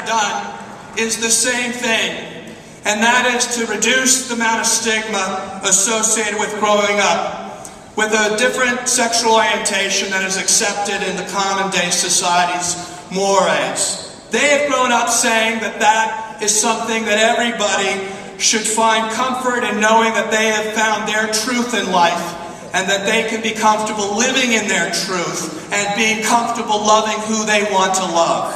done is the same thing, and that is to reduce the amount of stigma associated with growing up with a different sexual orientation that is accepted in the common day society's mores. They have grown up saying that that is something that everybody should find comfort in, knowing that they have found their truth in life and that they can be comfortable living in their truth and being comfortable loving who they want to love.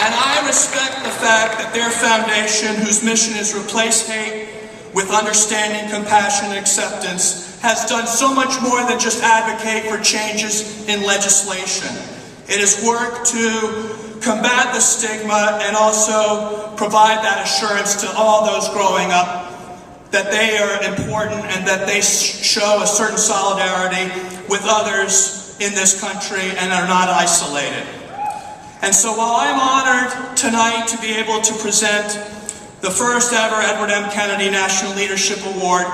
And I respect the fact that their foundation, whose mission is replace hate with understanding, compassion, and acceptance, has done so much more than just advocate for changes in legislation. It has worked to combat the stigma and also provide that assurance to all those growing up that they are important and that they show a certain solidarity with others in this country and are not isolated. And so while I'm honored tonight to be able to present the first ever Edward M. Kennedy National Leadership Award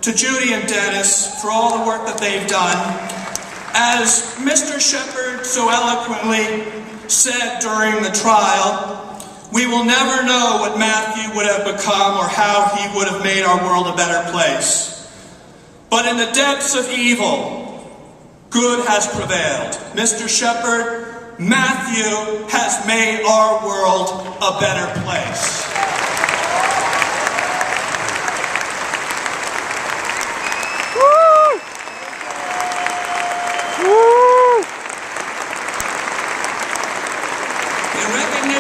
to Judy and Dennis for all the work that they've done, as Mr. Shepard so eloquently said during the trial, we will never know what Matthew would have become or how he would have made our world a better place. But in the depths of evil, good has prevailed. Mr. Shepard, Matthew has made our world a better place.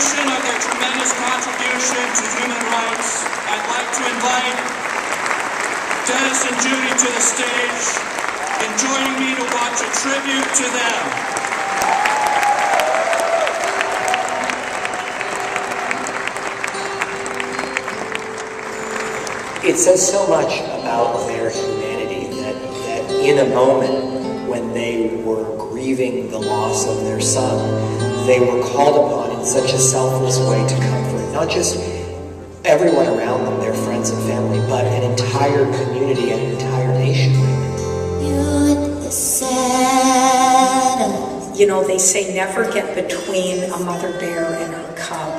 Of their tremendous contribution to human rights, I'd like to invite Dennis and Judy to the stage and joining me to watch a tribute to them. It says so much about their humanity that in a moment when they were grieving the loss of their son, they were called upon in such a selfless way to comfort not just everyone around them, their friends and family, but an entire community and an entire nation. You know, they say never get between a mother bear and her cub.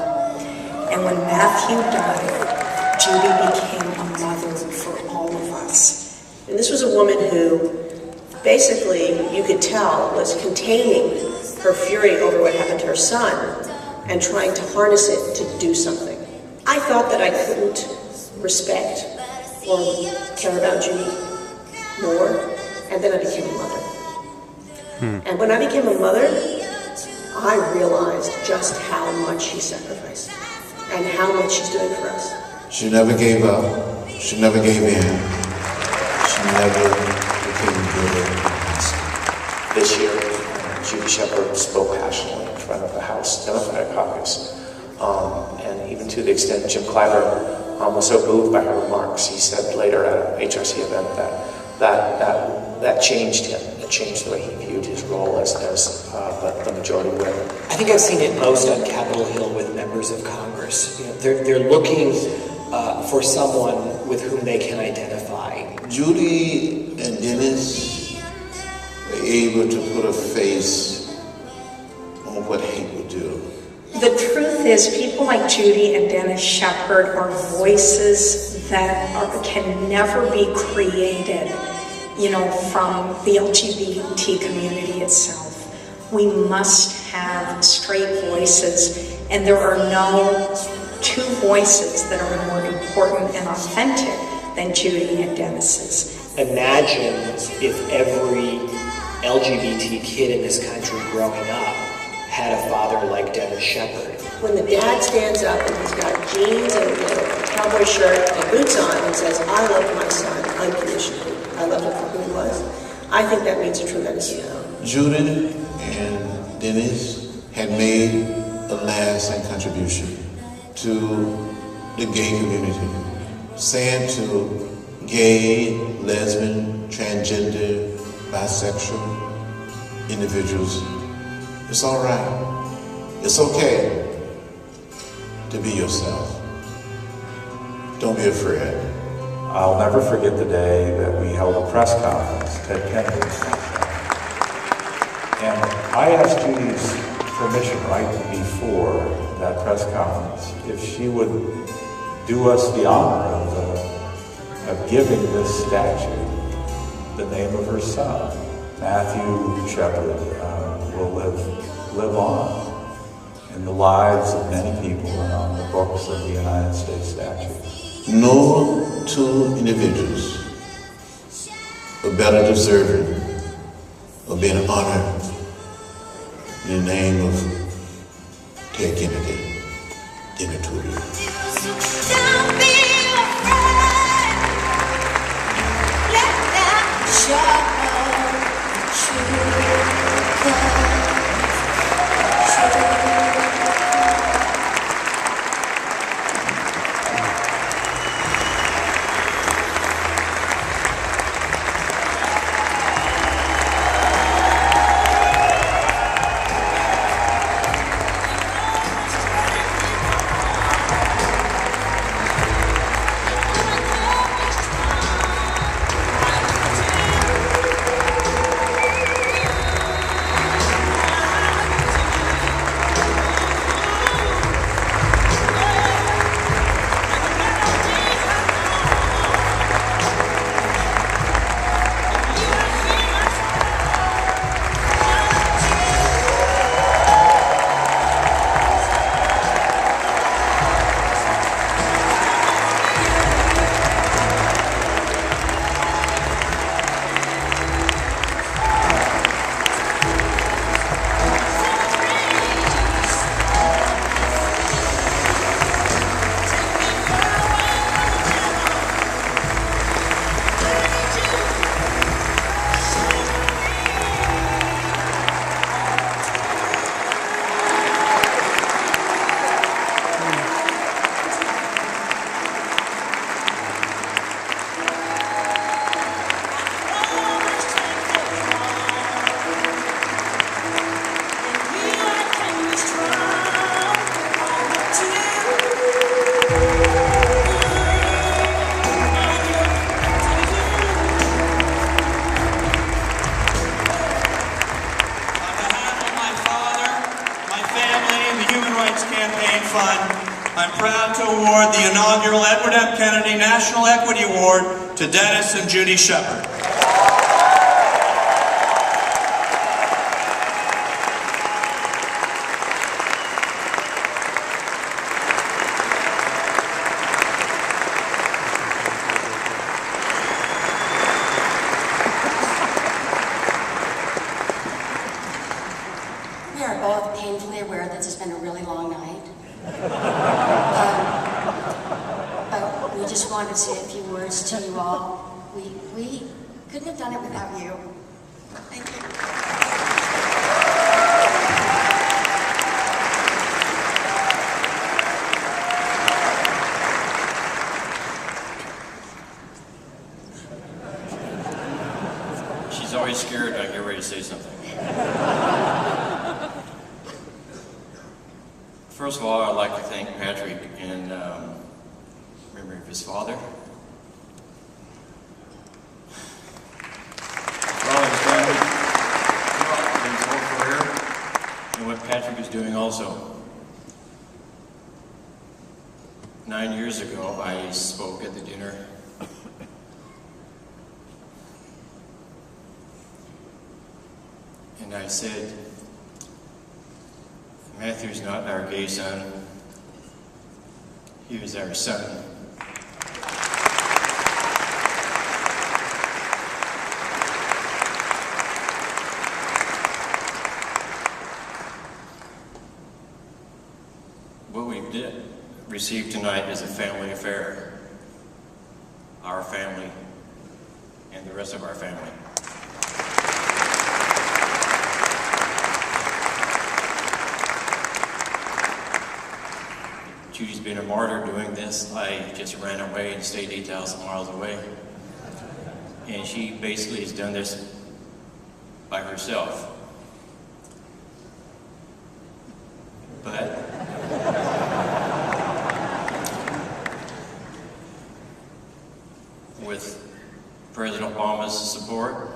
And when Matthew died, Judy became a mother for all of us. And this was a woman who basically, you could tell, was containing her fury over what happened to her son and trying to harness it to do something. I thought that I couldn't respect or care about Judy more, and then I became a mother. And when I became a mother, I realized just how much she sacrificed and how much she's doing for us. She never gave up. She never gave in. She never became bitter. This year, Judy Shepard spoke passionately in front of the House Democratic Caucus. And even to the extent Jim Clyburn was so moved by her remarks, he said later at an HRC event that changed him. It changed the way he viewed his role as the majority whip. I think I've seen it most on Capitol Hill with members of Congress. You know, they're looking for someone with whom they can identify. Judy and Dennis were able to put a face on what hate would do. The truth is, people like Judy and Dennis Shepard are voices that can never be created, you know, from the LGBT community itself. We must have straight voices, and there are no two voices that are more important and authentic than Judy and Dennis's. Imagine if every LGBT kid in this country growing up had a father like Dennis Shepard. When the dad stands up and he's got jeans and a cowboy shirt and boots on and says, I love my son unconditionally. I love him for who he was. I think that means a tremendous amount. Judy and Dennis had made a lasting contribution to the gay community, saying to gay, lesbian, transgender, bisexual individuals, it's all right. It's okay to be yourself. Don't be afraid. I'll never forget the day that we held a press conference, Ted Kennedy. And I asked Judy's permission right before that press conference if she would do us the honor of giving this statue the name of her son. Matthew Shepard will live on in the lives of many people and on the books of the United States statute. No two individuals are better deserving of being honored in the name of Ted Kennedy than the two of you. Don't be afraid. Let that I'm proud to award the inaugural Edward M. Kennedy National Equity Award to Dennis and Judy Shepard. We are both painfully aware that this has been a really long night. But we just wanted to say a few words to you all. We couldn't have done it without you. Thank you. She's always scared I get ready to say something. First of all, I'd like to thank Patrick in memory of his father. For all he's done in his whole career, and what Patrick is doing also. 9 years ago, I spoke at the dinner. And I said, Matthew's not our gay son, he was our son. What we did receive tonight is a family affair. Our family and the rest of our family. Judy's been a martyr doing this. I just ran away and stayed 8,000 miles away. And she basically has done this by herself. But with President Obama's support,